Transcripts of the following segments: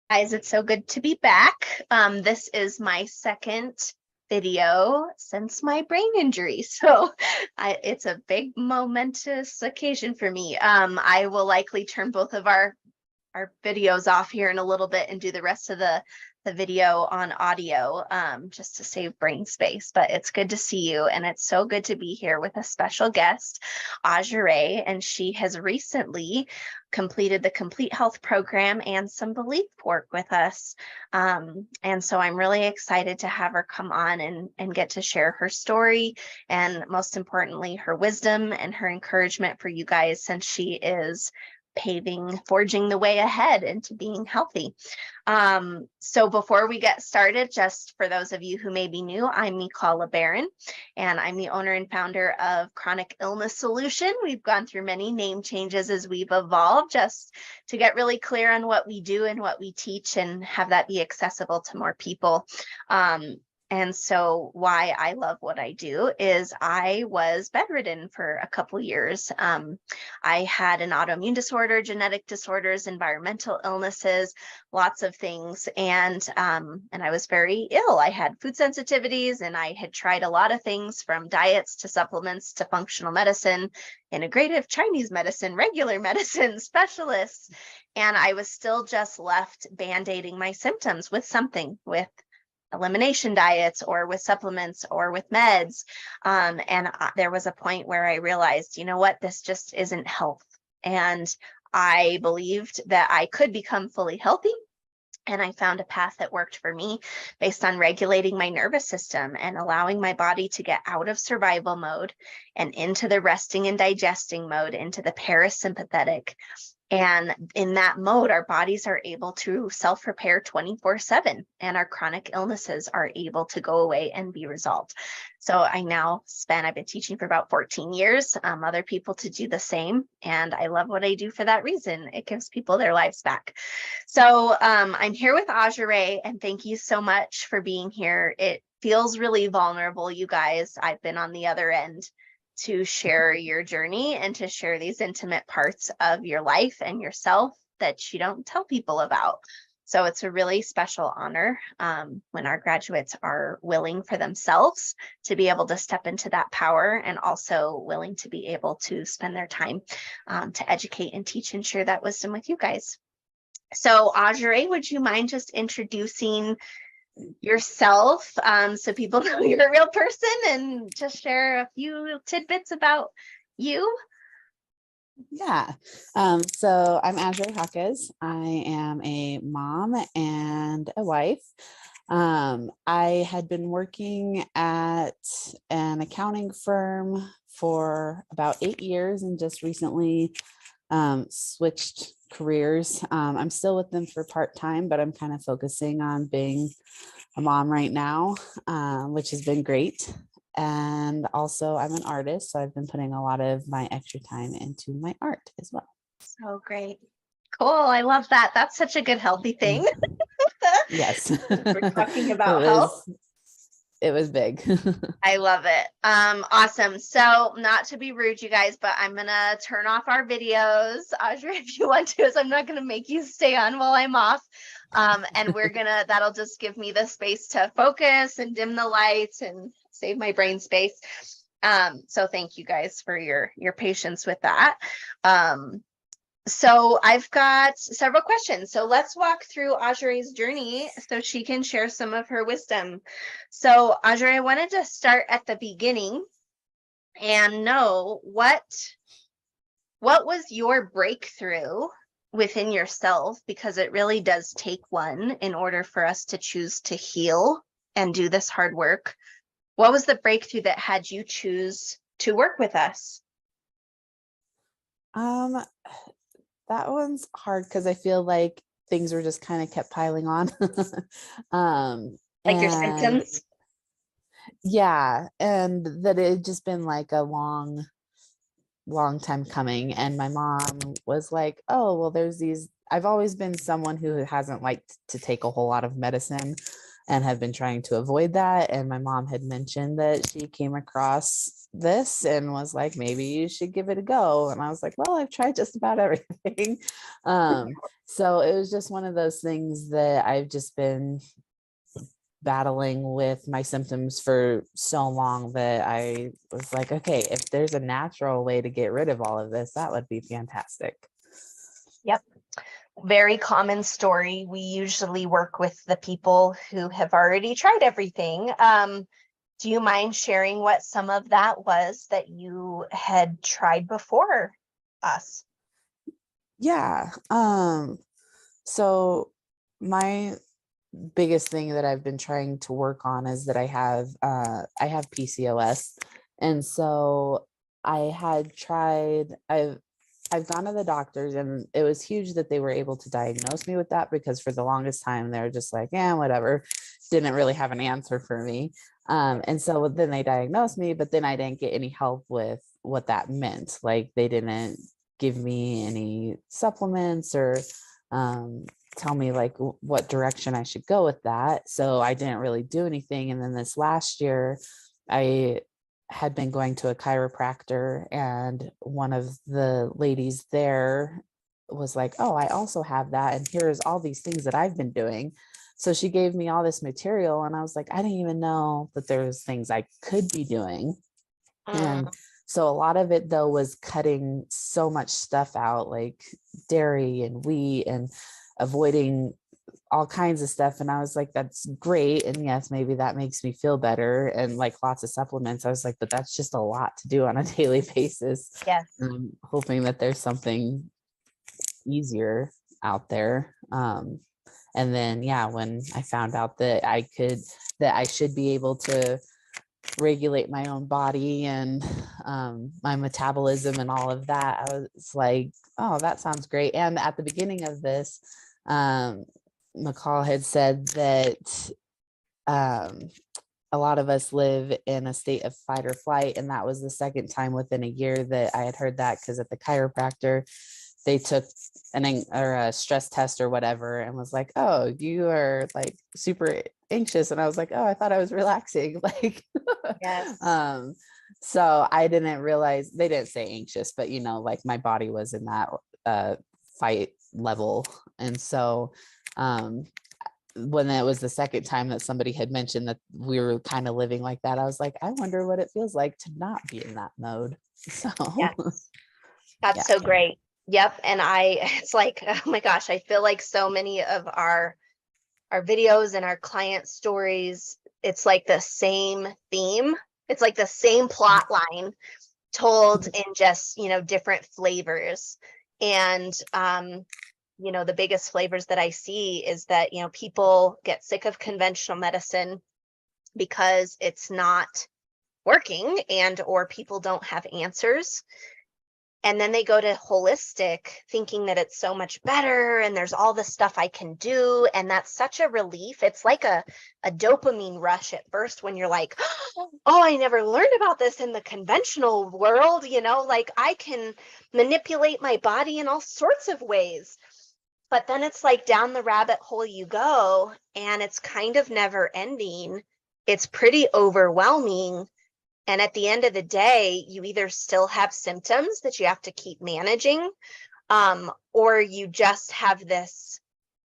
Guys, it's so good to be back. This is my second video since my brain injury. So it's a big momentous occasion for me. I will likely turn both of our videos off here in a little bit and do the rest of the video on audio, just to save brain space. But it's good to see you, and it's so good to be here with a special guest, Audrey, and she has recently completed the Complete Health program and some belief work with us. And so I'm really excited to have her come on and get to share her story, and most importantly, her wisdom and her encouragement for you guys, since she is forging the way ahead into being healthy. So before we get started, just for those of you who may be new, I'm Nicole Barron, and I'm the owner and founder of Chronic Illness Solution. We've gone through many name changes as we've evolved, just to get really clear on what we do and what we teach and have that be accessible to more people. And so why I love what I do is I was bedridden for a couple years. I had an autoimmune disorder, genetic disorders, environmental illnesses, lots of things. And I was very ill. I had food sensitivities, and I had tried a lot of things, from diets to supplements to functional medicine, integrative Chinese medicine, regular medicine, specialists. And I was still just left band-aiding my symptoms with something, with elimination diets or with supplements or with meds. There was a point where I realized, you know what, this just isn't health. And I believed that I could become fully healthy. And I found a path that worked for me based on regulating my nervous system and allowing my body to get out of survival mode and into the resting and digesting mode, into the parasympathetic. And in that mode, our bodies are able to self-repair 24/7, and our chronic illnesses are able to go away and be resolved. So I've been teaching for about 14 years, other people to do the same. And I love what I do for that reason. It gives people their lives back. So I'm here with Audrey, and thank you so much for being here. It feels really vulnerable, you guys. I've been on the other end to share your journey and to share these intimate parts of your life and yourself that you don't tell people about. So it's a really special honor when our graduates are willing for themselves to be able to step into that power, and also willing to be able to spend their time to educate and teach and share that wisdom with you guys. So Audrey, would you mind just introducing yourself, so people know you're a real person, and just share a few tidbits about you? Yeah. So I'm Audrey Hawkes. I am a mom and a wife. I had been working at an accounting firm for about 8 years and just recently switched careers. I'm still with them for part-time, but I'm kind of focusing on being a mom right now, which has been great. And also I'm an artist, so I've been putting a lot of my extra time into my art as well. So great. Cool. I love that. That's such a good healthy thing. Yes. We're talking about health. It was big. I love it. Awesome. So not to be rude, you guys, but I'm gonna turn off our videos, Audrey, if you want to, so I'm not gonna make you stay on while I'm off. And that'll just give me the space to focus and dim the lights and save my brain space. So thank you guys for your patience with that. So I've got several questions. So let's walk through Audrey's journey so she can share some of her wisdom. So Audrey, I wanted to start at the beginning and know what was your breakthrough within yourself, because it really does take one in order for us to choose to heal and do this hard work. What was the breakthrough that had you choose to work with us? That one's hard because I feel like things were just kind of kept piling on. Like your symptoms? Yeah, and that it had just been like a long time coming. And my mom was like, oh, well, I've always been someone who hasn't liked to take a whole lot of medicine. and have been trying to avoid that. And my mom had mentioned that she came across this and was like, maybe you should give it a go. And I was like, well, I've tried just about everything. So it was just one of those things that I've just been battling with my symptoms for so long that I was like, okay, if there's a natural way to get rid of all of this, that would be fantastic. Yep. Very common story. We usually work with the people who have already tried everything. Do you mind sharing what some of that was that you had tried before us? Yeah. So my biggest thing that I've been trying to work on is that I have PCOS. And so I've gone to the doctors, and it was huge that they were able to diagnose me with that, because for the longest time they were just like, yeah, whatever, didn't really have an answer for me. And so then they diagnosed me, but then I didn't get any help with what that meant. Like, they didn't give me any supplements or tell me like what direction I should go with that. So I didn't really do anything. And then this last year, I had been going to a chiropractor, and one of the ladies there was like, oh, I also have that, and here's all these things that I've been doing. So she gave me all this material, and I was like, I didn't even know that there was things I could be doing. And so a lot of it though was cutting so much stuff out, like dairy and wheat, and avoiding all kinds of stuff. And I was like, that's great. And yes, maybe that makes me feel better. And like lots of supplements. I was like, but that's just a lot to do on a daily basis. Yes. And I'm hoping that there's something easier out there. And then, yeah, when I found out that I should be able to regulate my own body and my metabolism and all of that, I was like, oh, that sounds great. And at the beginning of this, McCall had said that a lot of us live in a state of fight or flight. And that was the second time within a year that I had heard that, because at the chiropractor, they took a stress test or whatever and was like, oh, you are like super anxious. And I was like, oh, I thought I was relaxing. Like, Yes. So I didn't realize, they didn't say anxious, but like my body was in that fight level. And so when it was the second time that somebody had mentioned that we were kind of living like that, I was like, I wonder what it feels like to not be in that mode. So Yes. That's yeah. so great. Yep. And it's like, oh my gosh, I feel like so many of our videos and our client stories, it's like the same theme. It's like the same plot line told in just, different flavors. And, the biggest flavors that I see is that, people get sick of conventional medicine because it's not working, and or people don't have answers. And then they go to holistic thinking that it's so much better and there's all this stuff I can do. And that's such a relief. It's like a dopamine rush at first when you're like, oh, I never learned about this in the conventional world. Like I can manipulate my body in all sorts of ways. But then it's like down the rabbit hole you go, and it's kind of never ending. It's pretty overwhelming. And at the end of the day, you either still have symptoms that you have to keep managing, or you just have this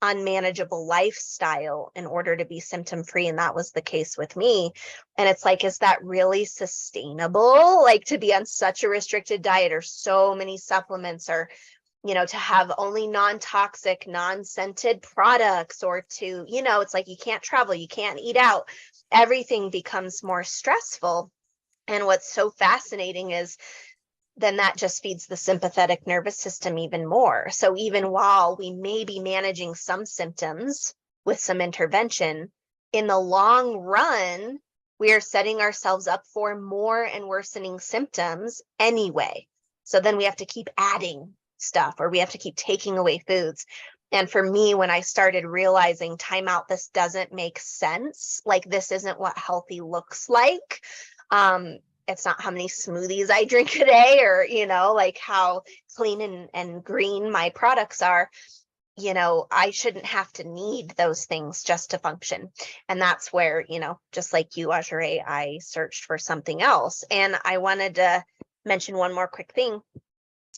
unmanageable lifestyle in order to be symptom free. And that was the case with me. And it's like, is that really sustainable? Like to be on such a restricted diet or so many supplements, or to have only non-toxic, non-scented products, or to, it's like you can't travel, you can't eat out. Everything becomes more stressful. And what's so fascinating is then that just feeds the sympathetic nervous system even more. So even while we may be managing some symptoms with some intervention, in the long run, we are setting ourselves up for more and worsening symptoms anyway. So then we have to keep adding stuff, or we have to keep taking away foods. And for me, when I started realizing, time out, this doesn't make sense. Like this isn't what healthy looks like. It's not how many smoothies I drink a day, or, like how clean and green my products are. I shouldn't have to need those things just to function. And that's where, just like you, Ajare, I searched for something else. And I wanted to mention one more quick thing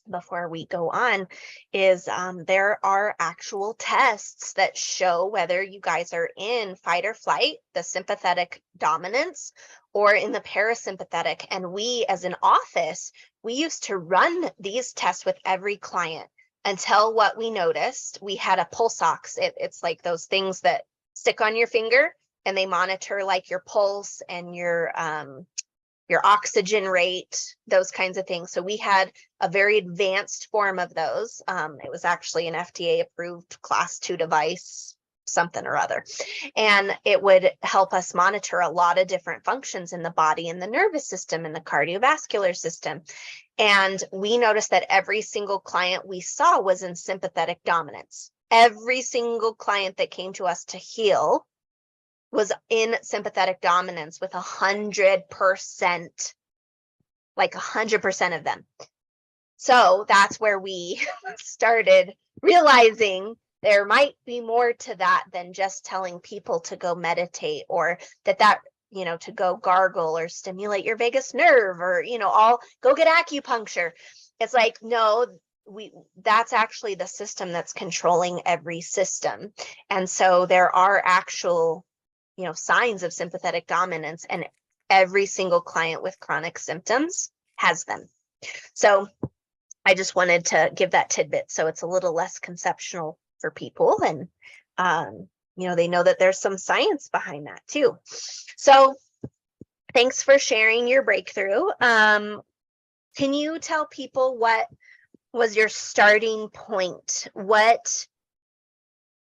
before we go on is there are actual tests that show whether you guys are in fight or flight, the sympathetic dominance, or in the parasympathetic. And we, as an office, we used to run these tests with every client until what we noticed, we had a pulse ox. It's like those things that stick on your finger and they monitor like your pulse and your oxygen rate, those kinds of things. So we had a very advanced form of those. It was actually an FDA approved class 2 device, something or other. And it would help us monitor a lot of different functions in the body and the nervous system and the cardiovascular system. And we noticed that every single client we saw was in sympathetic dominance. Every single client that came to us to heal was in sympathetic dominance with 100%, like 100% of them. So that's where we started realizing there might be more to that than just telling people to go meditate, or that to go gargle or stimulate your vagus nerve, or all go get acupuncture. It's like, no, that's actually the system that's controlling every system. And so there are actual signs of sympathetic dominance, and every single client with chronic symptoms has them. So I just wanted to give that tidbit so it's a little less conceptual for people, and they know that there's some science behind that too. So thanks for sharing your breakthrough. Can you tell people what was your starting point? What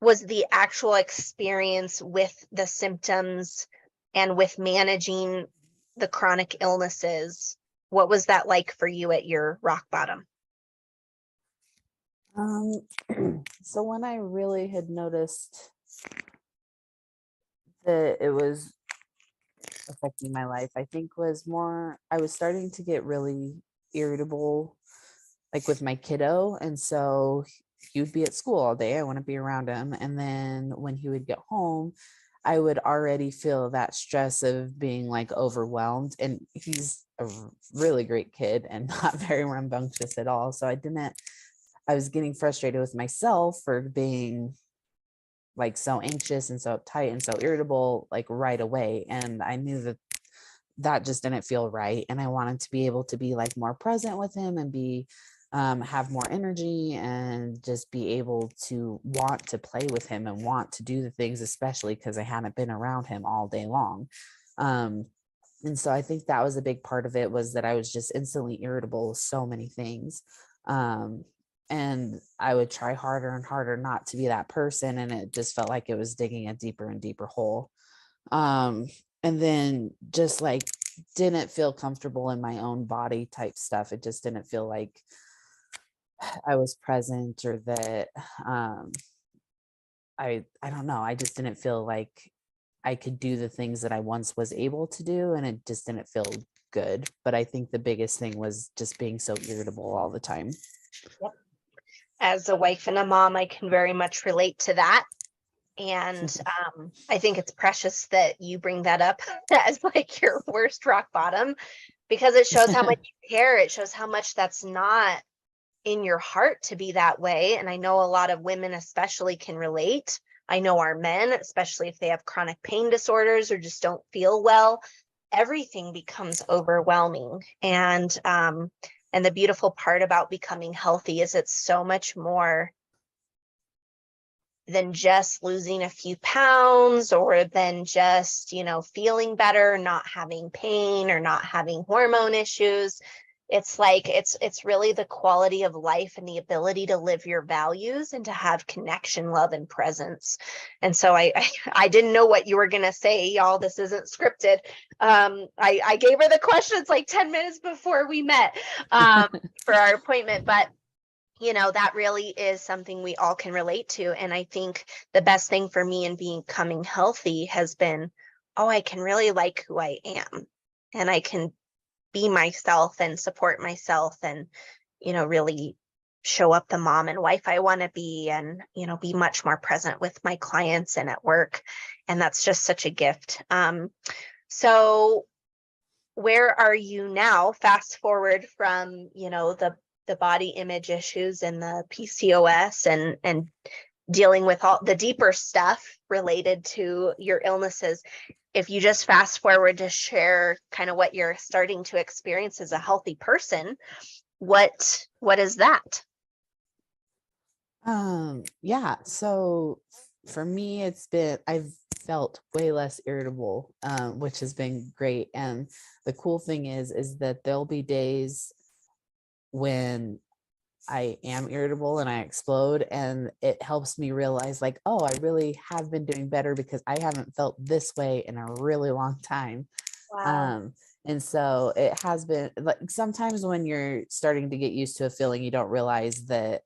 was the actual experience with the symptoms and with managing the chronic illnesses? What was that like for you at your rock bottom? So when I really had noticed that it was affecting my life, I think was more, I was starting to get really irritable, like with my kiddo. And so he would be at school all day. I want to be around him. And then when he would get home, I would already feel that stress of being like overwhelmed. And he's a really great kid and not very rambunctious at all. So I was getting frustrated with myself for being like so anxious and so uptight and so irritable, like right away. And I knew that just didn't feel right. And I wanted to be able to be like more present with him and have more energy and just be able to want to play with him and want to do the things, especially because I hadn't been around him all day long. And so I think that was a big part of it, was that I was just instantly irritable with so many things. And I would try harder and harder not to be that person. And it just felt like it was digging a deeper and deeper hole. And then just like didn't feel comfortable in my own body type stuff. It just didn't feel like I was present, or that I don't know. I just didn't feel like I could do the things that I once was able to do, and it just didn't feel good. But I think the biggest thing was just being so irritable all the time. Yep. As a wife and a mom, I can very much relate to that. And I think it's precious that you bring that up as like your worst rock bottom, because it shows how much you care. It shows how much that's not in your heart to be that way. And I know a lot of women especially can relate. I know our men, especially if they have chronic pain disorders or just don't feel well, everything becomes overwhelming. And the beautiful part about becoming healthy is it's so much more than just losing a few pounds, or than just, feeling better, not having pain or not having hormone issues. It's like, it's really the quality of life and the ability to live your values and to have connection, love, and presence. And so I didn't know what you were going to say, y'all. This isn't scripted. I gave her the questions like 10 minutes before we met for our appointment, but that really is something we all can relate to. And I think the best thing for me in becoming healthy has been, I can really like who I am, and I can be myself and support myself, and, really show up the mom and wife I want to be, and, be much more present with my clients and at work. And that's just such a gift. So where are you now? Fast forward from, the body image issues and the PCOS and dealing with all the deeper stuff related to your illnesses. If you just fast forward to share kind of what you're starting to experience as a healthy person, what is that? Yeah, so for me, I've felt way less irritable, which has been great. And the cool thing is that there'll be days when I am irritable and I explode, and it helps me realize like, oh, I really have been doing better because I haven't felt this way in a really long time. Wow. And so it has been like, sometimes when you're starting to get used to a feeling, you don't realize that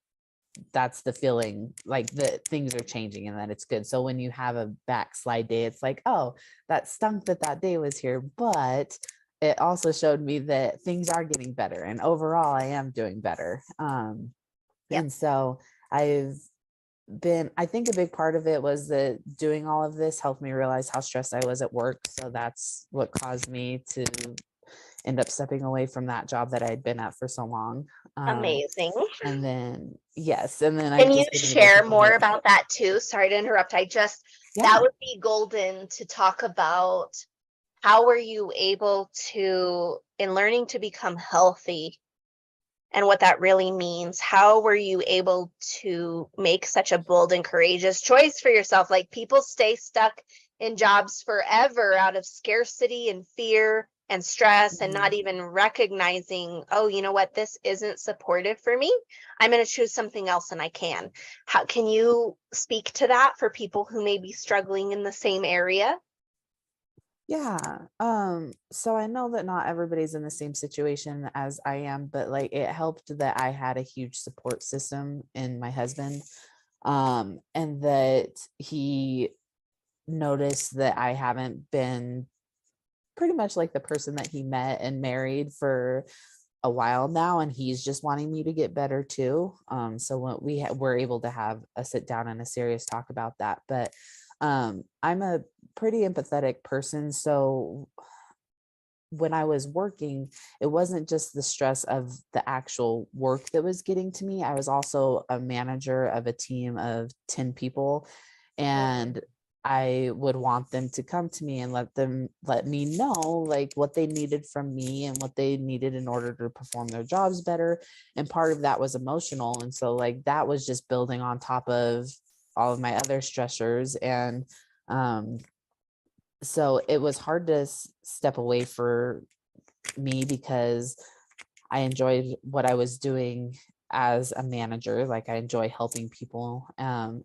that's the feeling, like that things are changing and that it's good. So when you have a backslide day, it's like, oh, that stunk that day was here, but it also showed me that things are getting better and overall I am doing better. Yep. And so I think a big part of it was that doing all of this helped me realize how stressed I was at work. So that's what caused me to end up stepping away from that job that I had been at for so long. Amazing. And then, yes, and then Can I've you just been able to share more pivot. about that too? Sorry to interrupt. That Yeah. would be golden to talk about. How were you able to, in learning to become healthy and what that really means, how were you able to make such a bold and courageous choice for yourself? Like, people stay stuck in jobs forever out of scarcity and fear and stress, and not Mhm. even recognizing, oh, you know what, this isn't supportive for me. I'm going to choose something else, and I can. How can you speak to that for people who may be struggling in the same area? Yeah. So I know that not everybody's in the same situation as I am, but like it helped that I had a huge support system in my husband. And that he noticed that I haven't been pretty much like the person that he met and married for a while now, and he's just wanting me to get better too. So when we're able to have a sit down and a serious talk about that. But I'm a pretty empathetic person, so when I was working, it wasn't just the stress of the actual work that was getting to me. I was also a manager of a team of 10 people, and I would want them to come to me and let me know like what they needed from me and what they needed in order to perform their jobs better. And part of that was emotional. And so like that was just building on top of all of my other stressors. And um so it was hard to step away for me because I enjoyed what I was doing as a manager. Like I enjoy helping people. And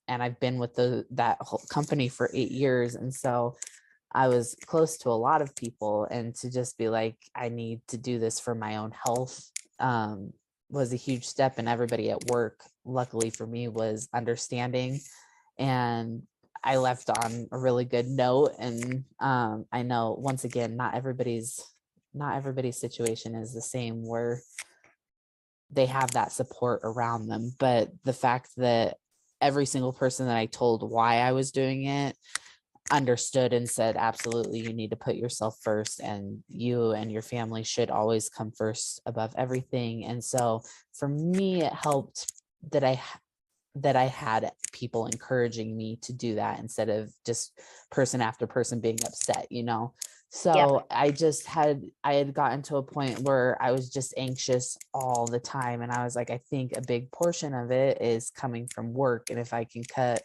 I've been with that whole company for 8 years. And so I was close to a lot of people, and to just be like, I need to do this for my own health, was a huge step. And everybody at work, luckily for me, was understanding, and I left on a really good note. And I know once again, not everybody's situation is the same where they have that support around them. But the fact that every single person that I told why I was doing it understood and said, absolutely, you need to put yourself first, and you and your family should always come first above everything. And so for me, it helped that I had people encouraging me to do that instead of just person after person being upset. Yep. So I had gotten to a point where I was just anxious all the time. And I was like, I think a big portion of it is coming from work. And if I can cut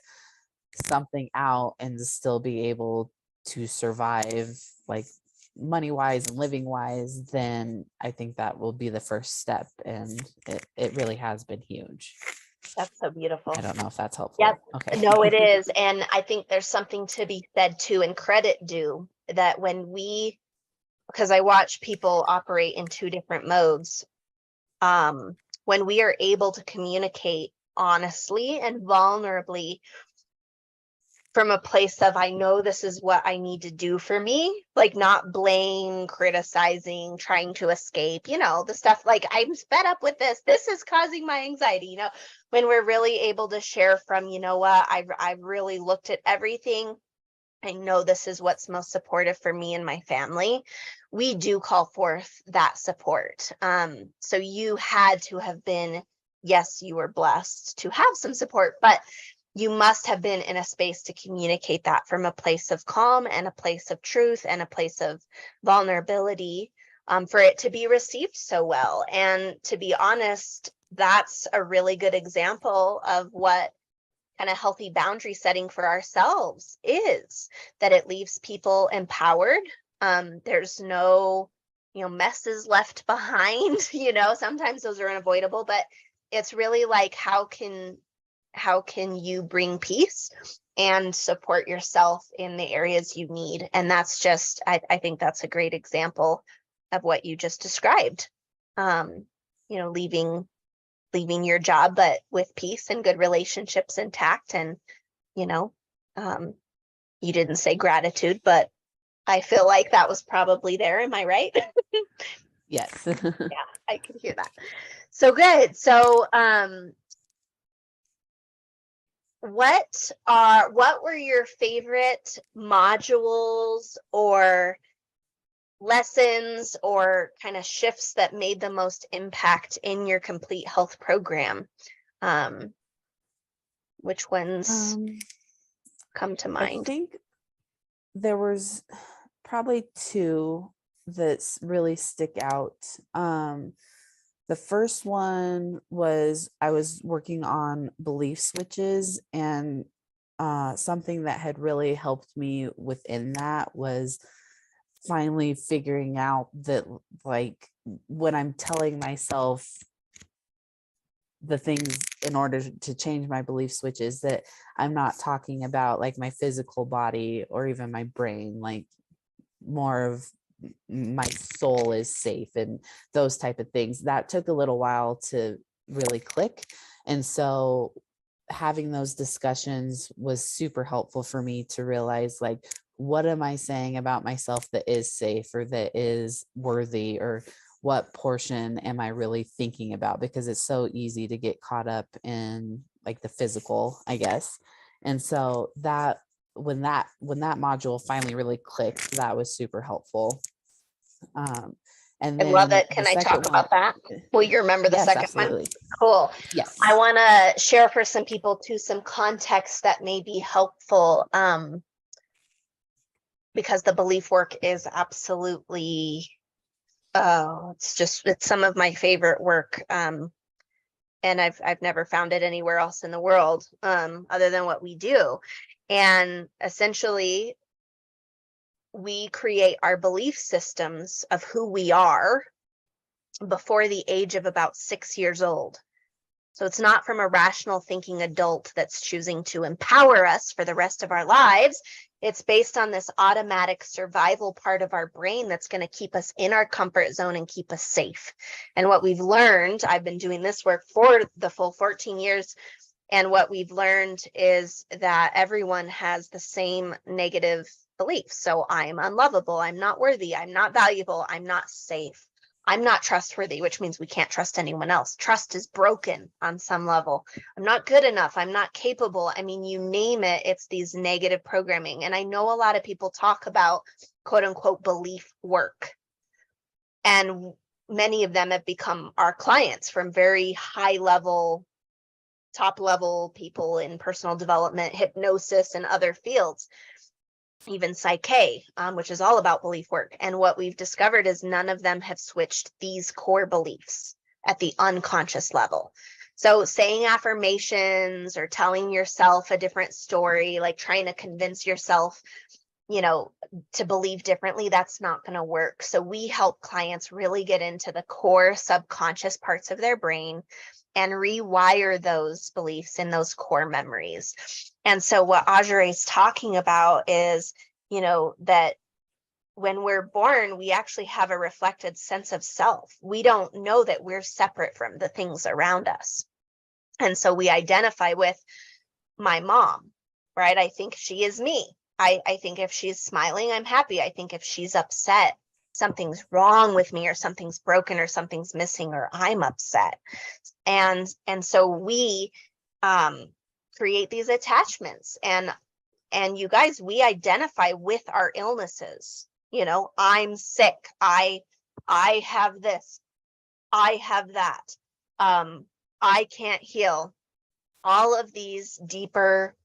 something out and still be able to survive, like money wise and living wise, then I think that will be the first step. And it really has been huge. That's so I beautiful. don't know if that's Yep. helpful. Okay. No, it is. And I think there's something to be said too, and credit due, that because I watch people operate in two different modes, when we are able to communicate honestly and vulnerably from a place of, I know this is what I need to do for me, like not blame, criticizing, trying to escape, the stuff like, I'm fed up with this. This is causing my anxiety, when we're really able to share from, what, I've really looked at everything. I know this is what's most supportive for me and my family. We do call forth that support. So you had to have been, yes, you were blessed to have some support, but you must have been in a space to communicate that from a place of calm and a place of truth and a place of vulnerability, for it to be received so well. And to be honest, that's a really good example of what kind of healthy boundary setting for ourselves is, that it leaves people empowered. There's no, messes left behind, sometimes those are unavoidable, but it's really like, how can you bring peace and support yourself in the areas you need? And that's just, I think that's a great example of what you just described. Leaving your job, but with peace and good relationships intact. And, you didn't say gratitude, but I feel like that was probably there. Am I right? Yes. Yeah, I can hear that. So good. So, what were your favorite modules or lessons or kind of shifts that made the most impact in your complete health program? Which ones come to mind? I think there was probably two that really stick out. The first one was, I was working on belief switches, and something that had really helped me within that was finally figuring out that, like, when I'm telling myself the things in order to change my belief switches, that I'm not talking about like my physical body or even my brain, like more of my soul is safe and those type of things. That took a little while to really click. And so having those discussions was super helpful for me to realize, like, what am I saying about myself that is safe or that is worthy, or what portion am I really thinking about? Because it's so easy to get caught up in like the physical, I guess. And so that when that module finally really clicked, that was super helpful. And I love then it. the Can I second talk one, about that? Will you remember the yes, second one? absolutely. Cool. Yes. I want to share for some people too some context that may be helpful, because the belief work is absolutely, it's some of my favorite work. And I've never found it anywhere else in the world, other than what we do. And essentially, we create our belief systems of who we are before the age of about 6 years old. So it's not from a rational thinking adult that's choosing to empower us for the rest of our lives. It's based on this automatic survival part of our brain that's going to keep us in our comfort zone and keep us safe. And what we've learned, I've been doing this work for the full 14 years, and what we've learned is that everyone has the same negative beliefs. So I'm unlovable, I'm not worthy, I'm not valuable, I'm not safe, I'm not trustworthy, which means we can't trust anyone else. Trust is broken on some level. I'm not good enough, I'm not capable. I mean, you name it, it's these negative programming. And I know a lot of people talk about quote unquote belief work. And many of them have become our clients, from very high level, top level people in personal development, hypnosis, and other fields, even psyche, which is all about belief work. And what we've discovered is none of them have switched these core beliefs at the unconscious level. So saying affirmations or telling yourself a different story, like trying to convince yourself, to believe differently, that's not going to work. So we help clients really get into the core subconscious parts of their brain and rewire those beliefs in those core memories. And so what Audrey is talking about is, that when we're born, we actually have a reflected sense of self. We don't know that we're separate from the things around us. And so we identify with my mom. right? I think she is me. I think if she's smiling, I'm happy. I think if she's upset, something's wrong with me, or something's broken, or something's missing, or I'm upset. And so we create these attachments, and you guys, we identify with our illnesses. You know, I'm sick. I have this. I have that. I can't heal. All of these deeper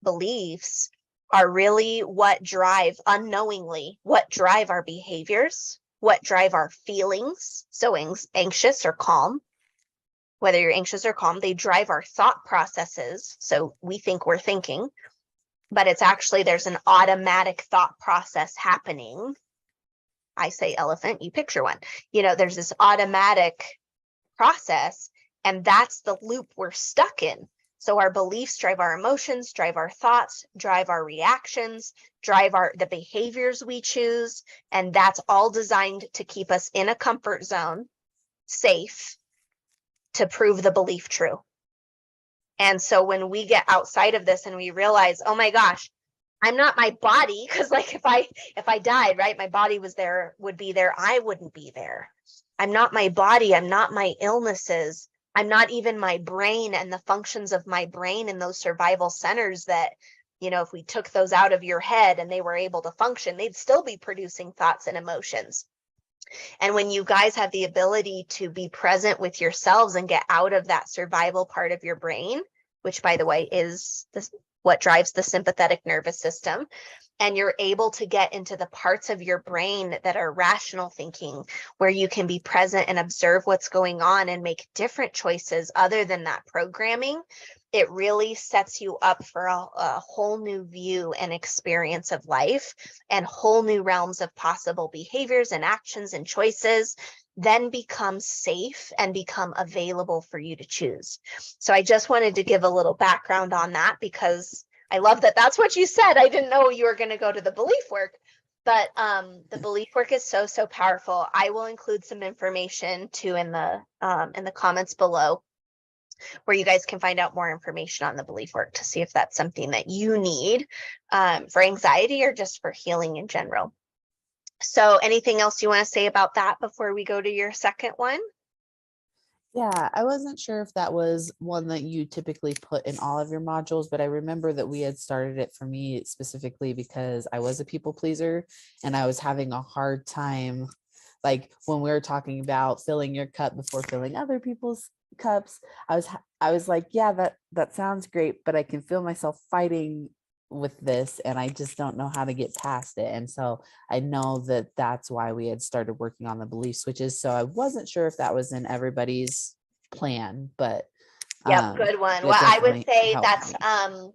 beliefs are really what drive, unknowingly, what drive our behaviors, what drive our feelings. So anxious or calm, whether you're anxious or calm, they drive our thought processes. So we think we're thinking, but it's actually, there's an automatic thought process happening. I say elephant, you picture one. You know, there's this automatic process, and that's the loop we're stuck in. So our beliefs drive our emotions, drive our thoughts, drive our reactions, drive the behaviors we choose, and that's all designed to keep us in a comfort zone, safe, to prove the belief true. And so when we get outside of this and we realize, oh my gosh, I'm not my body, because like if I died, right, my body would be there, I wouldn't be there. I'm not my body, I'm not my illnesses, I'm not even my brain and the functions of my brain and those survival centers that, you know, if we took those out of your head and they were able to function, they'd still be producing thoughts and emotions. And when you guys have the ability to be present with yourselves and get out of that survival part of your brain, which by the way is what drives the sympathetic nervous system, and you're able to get into the parts of your brain that are rational thinking, where you can be present and observe what's going on and make different choices other than that programming, it really sets you up for a whole new view and experience of life, and whole new realms of possible behaviors and actions and choices then become safe and become available for you to choose. So I just wanted to give a little background on that, because I love that that's what you said. I didn't know you were going to go to the belief work, but the belief work is so, so powerful. I will include some information too in the comments below, where you guys can find out more information on the belief work to see if that's something that you need for anxiety or just for healing in general. So anything else you want to say about that before we go to your second one? Yeah, I wasn't sure if that was one that you typically put in all of your modules, but I remember that we had started it for me specifically because I was a people pleaser and I was having a hard time. Like when we were talking about filling your cup before filling other people's cups, I was like, yeah, that sounds great, but I can feel myself fighting with this and I just don't know how to get past it. And so I know that that's why we had started working on the belief switches. So I wasn't sure if that was in everybody's plan, but Yep, good one. it Well, I would definitely say helped that's me.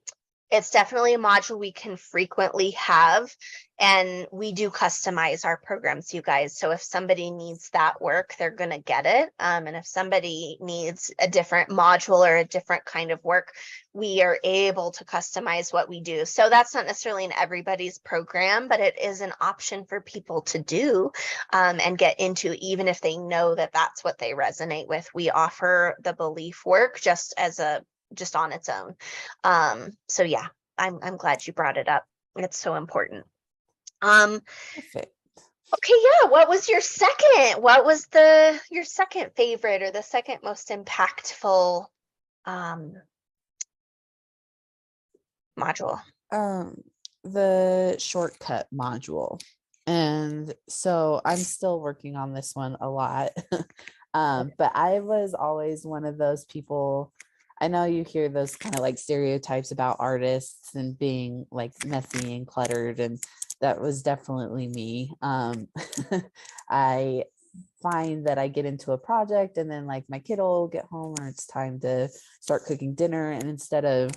it's definitely a module we can frequently have, and we do customize our programs, you guys. So if somebody needs that work, they're going to get it. And if somebody needs a different module or a different kind of work, we are able to customize what we do. So that's not necessarily in everybody's program, but it is an option for people to do and get into, even if they know that that's what they resonate with. We offer the belief work just on its own. So yeah, I'm glad you brought it up. It's so important. Perfect. Okay, yeah. What was your second? What was your second favorite or the second most impactful module? The shortcut module. And so I'm still working on this one a lot. But I was always one of those people. I know you hear those kind of like stereotypes about artists and being like messy and cluttered, and that was definitely me. I find that I get into a project and then like my kid will get home or it's time to start cooking dinner, and instead of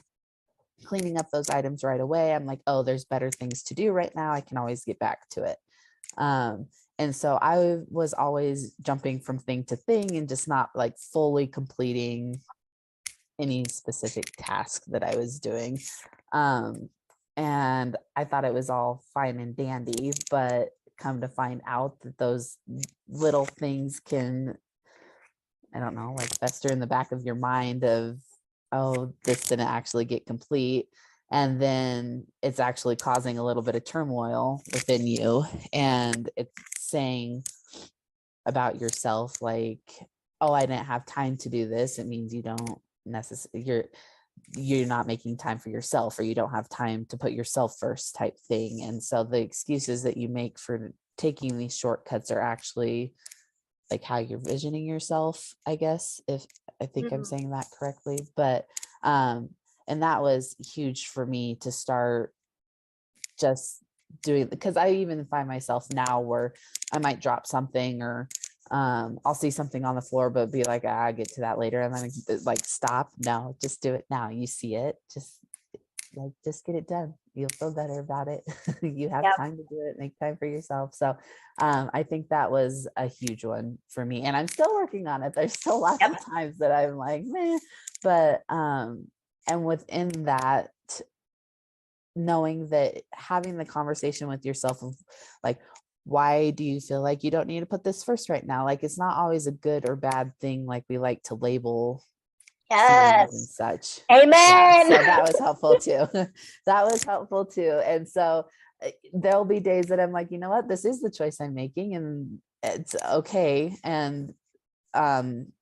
cleaning up those items right away, I'm like, oh, there's better things to do right now, I can always get back to it. And so I was always jumping from thing to thing and just not like fully completing any specific task that I was doing. And I thought it was all fine and dandy, but come to find out that those little things can, I don't know, like fester in the back of your mind of, oh, this didn't actually get complete. and then it's actually causing a little bit of turmoil within you, and it's saying about yourself like, oh, I didn't have time to do this. It means you don't necessarily, you're not making time for yourself, or you don't have time to put yourself first type thing. And so the excuses that you make for taking these shortcuts are actually like how you're visioning yourself, I guess, if I think I'm saying that correctly. But and that was huge for me to start just doing, because I even find myself now where I might drop something, or I'll see something on the floor but be like, I'll get to that later, and then like, stop, no, just do it now. You see it, just get it done. You'll feel better about it. You have Yep. time to do it, make time for yourself. So I think that was a huge one for me, and I'm still working on it. There's still lots Yep. of times that I'm like, meh, but and within that, knowing that, having the conversation with yourself of like, why do you feel like you don't need to put this first right now? Like, it's not always a good or bad thing, like we like to label feelings and Yes. such. Amen. Yeah, so that was helpful too. That was helpful too. And so there'll be days that I'm like, you know what, this is the choice I'm making, and it's okay. And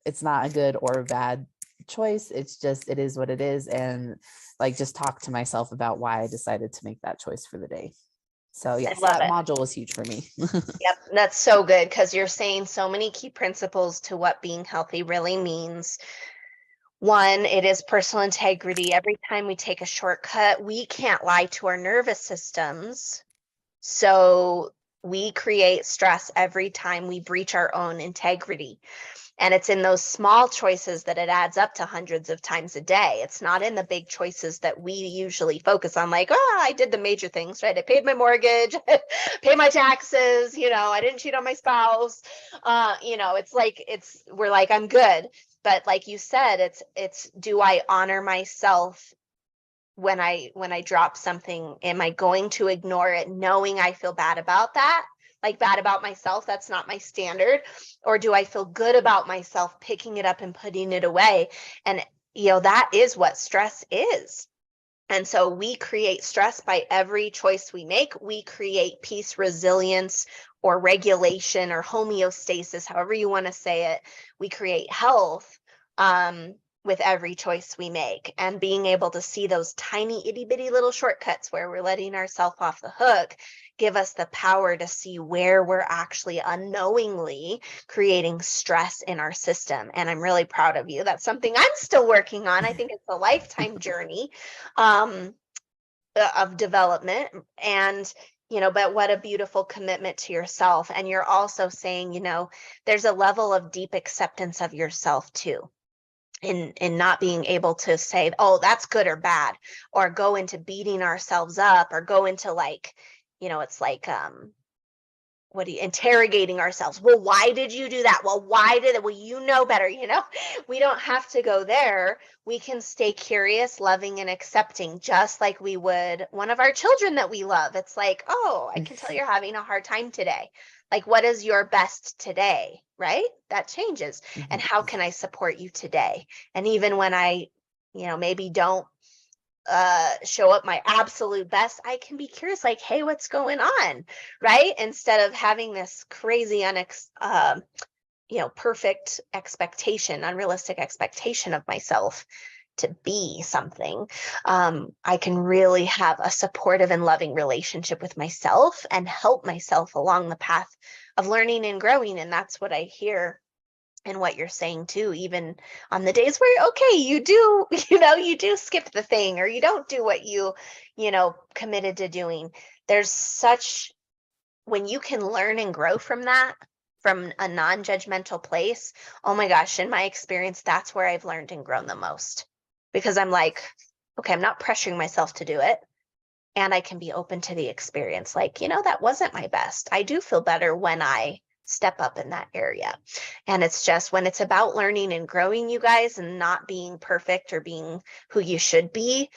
it's not a good or a bad choice. It's just, it is what it is. And like, just talk to myself about why I decided to make that choice for the day. So I yes, love that it. module was huge for me. Yep, that's so good, because you're saying so many key principles to what being healthy really means. One, it is personal integrity. Every time we take a shortcut, we can't lie to our nervous systems. So we create stress every time we breach our own integrity. And it's in those small choices that it adds up to hundreds of times a day. It's not in the big choices that we usually focus on, like, oh, I did the major things, right? I paid my mortgage, pay my taxes, I didn't cheat on my spouse. It's like, we're like, I'm good. But like you said, it's do I honor myself when I drop something? Am I going to ignore it knowing I feel bad about that? Like, bad about myself, that's not my standard. Or do I feel good about myself picking it up and putting it away? And that is what stress is. And so we create stress by every choice we make. We create peace, resilience, or regulation, or homeostasis, however you want to say it. We create health with every choice we make. And being able to see those tiny itty bitty little shortcuts where we're letting ourselves off the hook give us the power to see where we're actually unknowingly creating stress in our system. And I'm really proud of you. That's something I'm still working on. I think it's a lifetime journey of development. And but what a beautiful commitment to yourself. And you're also saying, there's a level of deep acceptance of yourself too, in not being able to say, oh, that's good or bad, or go into beating ourselves up, or go into like, it's like interrogating ourselves. Well, why did you do that? Well, why did it? Well, better. We don't have to go there. We can stay curious, loving, and accepting, just like we would one of our children that we love. It's like, oh, I can tell you're having a hard time today. Like, what is your best today? Right? That changes. And how can I support you today? And even when I, maybe don't show up my absolute best, I can be curious, like, hey, what's going on? Right? Instead of having this crazy perfect expectation, unrealistic expectation of myself to be something. I can really have a supportive and loving relationship with myself and help myself along the path of learning and growing. And that's what I hear and what you're saying too, even on the days where, okay, you do, you do skip the thing, or you don't do what you committed to doing. There's such, when you can learn and grow from that, from a non-judgmental place, oh my gosh, in my experience, that's where I've learned and grown the most, because I'm like, okay, I'm not pressuring myself to do it. And I can be open to the experience. Like, that wasn't my best. I do feel better when I step up in that area. And it's just, when it's about learning and growing, you guys, and not being perfect or being who you should be,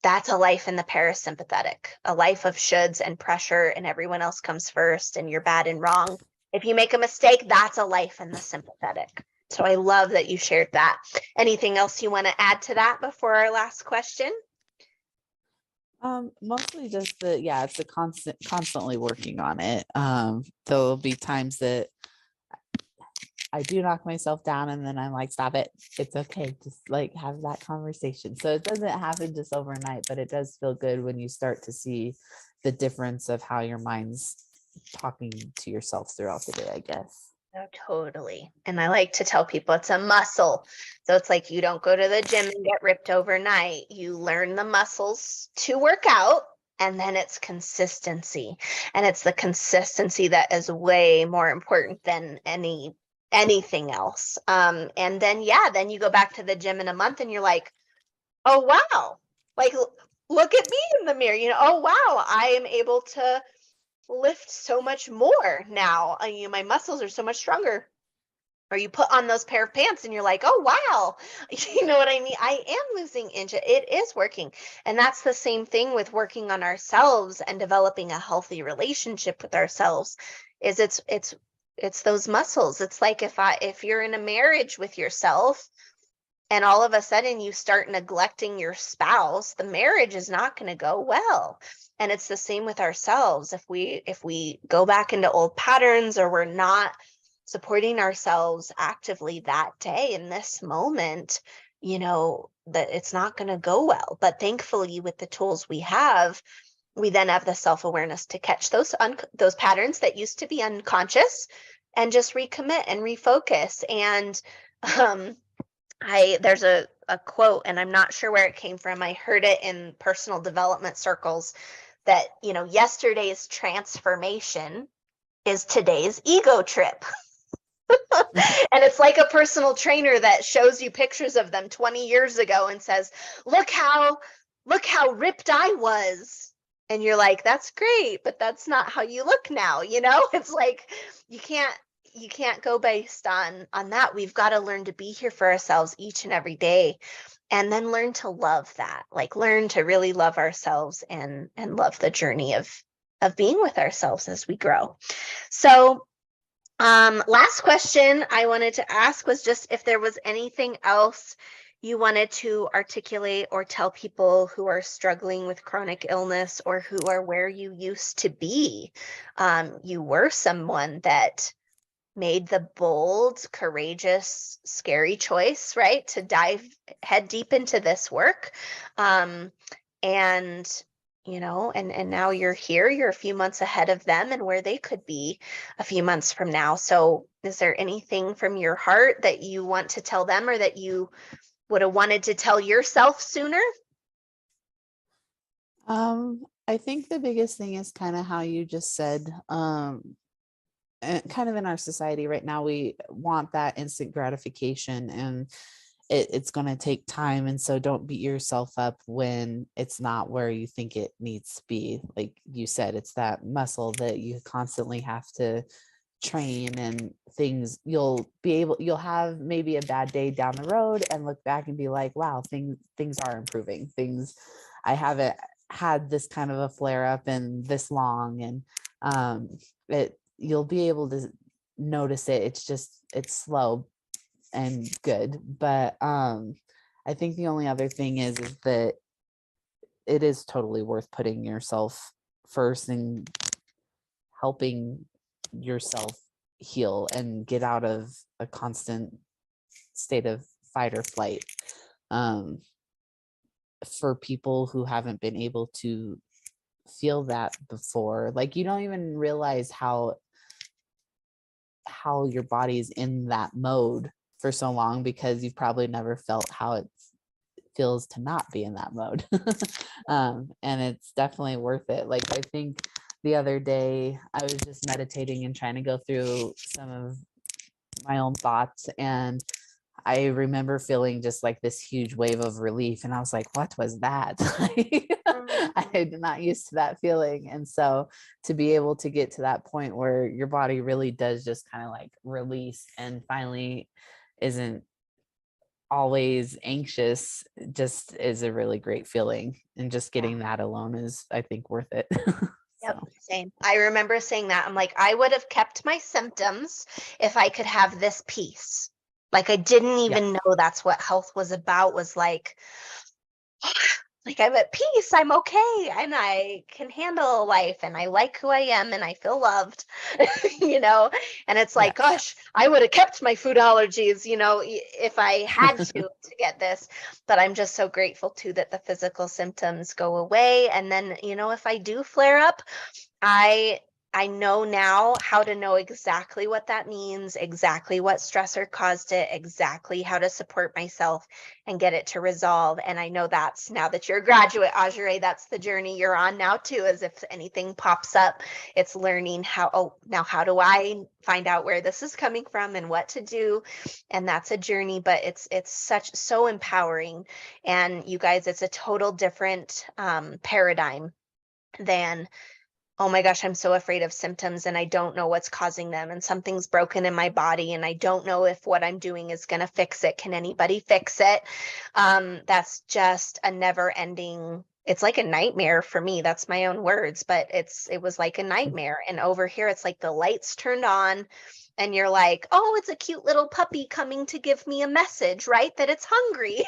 that's a life in the parasympathetic, a life of shoulds and pressure, and everyone else comes first, and you're bad and wrong. If you make a mistake, that's a life in the sympathetic. So I love that you shared that. Anything else you want to add to that before our last question? Mostly just it's the constantly working on it. There'll be times that I do knock myself down and then I'm like, stop it. It's okay. Just like have that conversation. So it doesn't happen just overnight, but it does feel good when you start to see the difference of how your mind's talking to yourself throughout the day, I guess. Oh, totally. And I like to tell people it's a muscle. So it's like you don't go to the gym and get ripped overnight. You learn the muscles to work out, and then it's consistency. And it's the consistency that is way more important than anything else. And then then you go back to the gym in a month and you're like, oh wow, like look at me in the mirror, oh wow, I am able to lift so much more now. My muscles are so much stronger. Or you put on those pair of pants and you're like, oh wow, you know what I mean? I am losing inches. It is working. And that's the same thing with working on ourselves and developing a healthy relationship with ourselves. Is it's those muscles. It's like if you're in a marriage with yourself and all of a sudden you start neglecting your spouse, the marriage is not going to go well. And it's the same with ourselves. If we go back into old patterns, or we're not supporting ourselves actively that day in this moment, that it's not going to go well. But thankfully, with the tools we have, we then have the self-awareness to catch those patterns that used to be unconscious and just recommit and refocus. And there's a quote, and I'm not sure where it came from. I heard it in personal development circles that, yesterday's transformation is today's ego trip. And it's like a personal trainer that shows you pictures of them 20 years ago and says, look how ripped I was. And you're like, that's great, but that's not how you look now. It's like you can't go based on that. We've got to learn to be here for ourselves each and every day, and then learn to love that, like learn to really love ourselves and love the journey of being with ourselves as we grow. So last question I wanted to ask was just if there was anything else you wanted to articulate or tell people who are struggling with chronic illness, or who are where you used to be. You were someone that made the bold, courageous, scary choice, right, to dive head deep into this work. And and now you're here, you're a few months ahead of them and where they could be a few months from now. So is there anything from your heart that you want to tell them, or that you would have wanted to tell yourself sooner? I think the biggest thing is kind of how you just said, and kind of in our society right now, we want that instant gratification, and it's going to take time. And so don't beat yourself up when it's not where you think it needs to be. Like you said, it's that muscle that you constantly have to train, and things you'll have maybe a bad day down the road and look back and be like, wow, things are improving. I haven't had this kind of a flare up in this long, and you'll be able to notice it. It's slow and good. But I think the only other thing is that it is totally worth putting yourself first and helping yourself heal and get out of a constant state of fight or flight. For people who haven't been able to feel that before, like you don't even realize how your body's in that mode for so long, because you've probably never felt how it feels to not be in that mode. And it's definitely worth it. Like I think the other day I was just meditating and trying to go through some of my own thoughts, and I remember feeling just like this huge wave of relief, and I was like, what was that? I am not used to that feeling. And so to be able to get to that point where your body really does just kind of like release and finally isn't always anxious, just is a really great feeling. And just getting that alone is, I think, worth it. Yep, same. I remember saying that. I'm like, I would have kept my symptoms if I could have this peace. Like I didn't even know that's what health was about, was like like I'm at peace, I'm okay, and I can handle life, and I like who I am, and I feel loved, you know. And it's like, Yes. gosh, I would have kept my food allergies, if I had to get this. But I'm just so grateful too that the physical symptoms go away. And then, if I do flare up, I I know now how to know exactly what that means, exactly what stressor caused it, exactly how to support myself and get it to resolve. And I know that's, now that you're a graduate, Ajere, that's the journey you're on now too, as if anything pops up, it's learning now how do I find out where this is coming from and what to do. And that's a journey, but it's so empowering. And you guys, it's a total different paradigm than, oh my gosh, I'm so afraid of symptoms and I don't know what's causing them, and something's broken in my body and I don't know if what I'm doing is going to fix it. Can anybody fix it? That's just a never ending, it's like a nightmare for me. That's my own words, but it was like a nightmare. And over here, it's like the lights turned on and you're like, oh, it's a cute little puppy coming to give me a message, right? That it's hungry.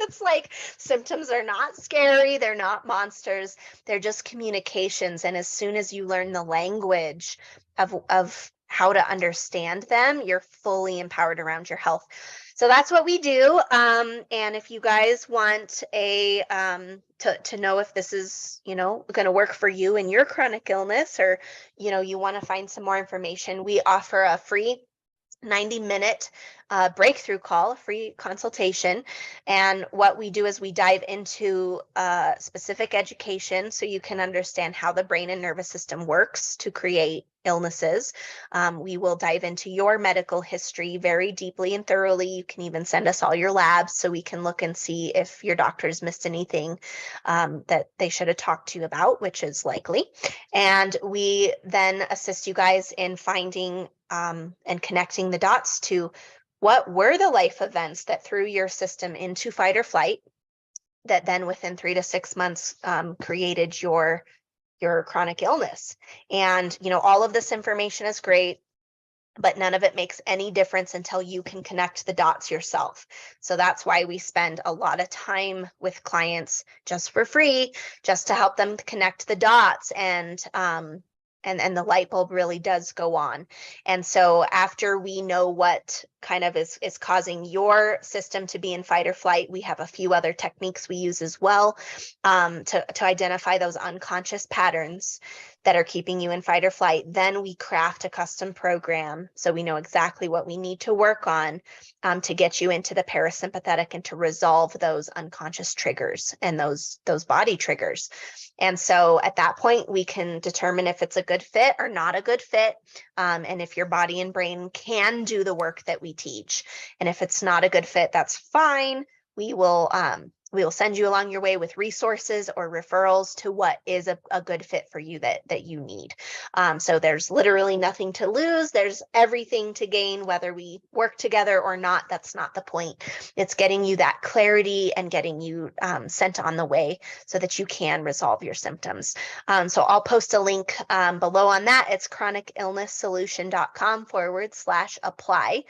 It's like symptoms are not scary. They're not monsters. They're just communications. And as soon as you learn the language of how to understand them, you're fully empowered around your health. So that's what we do. And if you guys want to know if this is, going to work for you and your chronic illness, or, you want to find some more information, we offer a free 90-minute breakthrough call, a free consultation. And what we do is we dive into specific education so you can understand how the brain and nervous system works to create illnesses. We will dive into your medical history very deeply and thoroughly. You can even send us all your labs so we can look and see if your doctor's missed anything that they should have talked to you about, which is likely. And we then assist you guys in finding and connecting the dots to what were the life events that threw your system into fight or flight, that then within 3 to 6 months created your chronic illness. And all of this information is great, but none of it makes any difference until you can connect the dots yourself. So that's why we spend a lot of time with clients just for free, just to help them connect the dots, and the light bulb really does go on. And so after we know what kind of is causing your system to be in fight or flight, we have a few other techniques we use as well to identify those unconscious patterns that are keeping you in fight or flight. Then we craft a custom program so we know exactly what we need to work on to get you into the parasympathetic and to resolve those unconscious triggers and those body triggers. And so at that point, we can determine if it's a good fit or not a good fit, and if your body and brain can do the work that we teach. And if it's not a good fit, that's fine. We will send you along your way with resources or referrals to what is a good fit for you that you need. So there's literally nothing to lose. There's everything to gain, whether we work together or not. That's not the point. It's getting you that clarity and getting you sent on the way so that you can resolve your symptoms. So I'll post a link below on that. It's chronicillnesssolution.com/apply.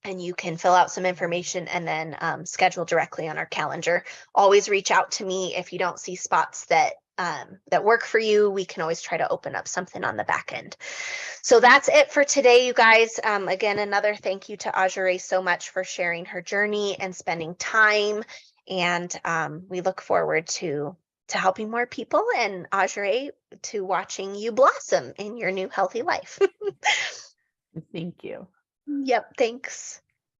And you can fill out some information and then schedule directly on our calendar. Always reach out to me if you don't see spots that work for you. We can always try to open up something on the back end. So that's it for today, you guys. Again, another thank you to Ajere so much for sharing her journey and spending time. And we look forward to helping more people, and Ajere, to watching you blossom in your new healthy life. Thank you. Yep, thanks.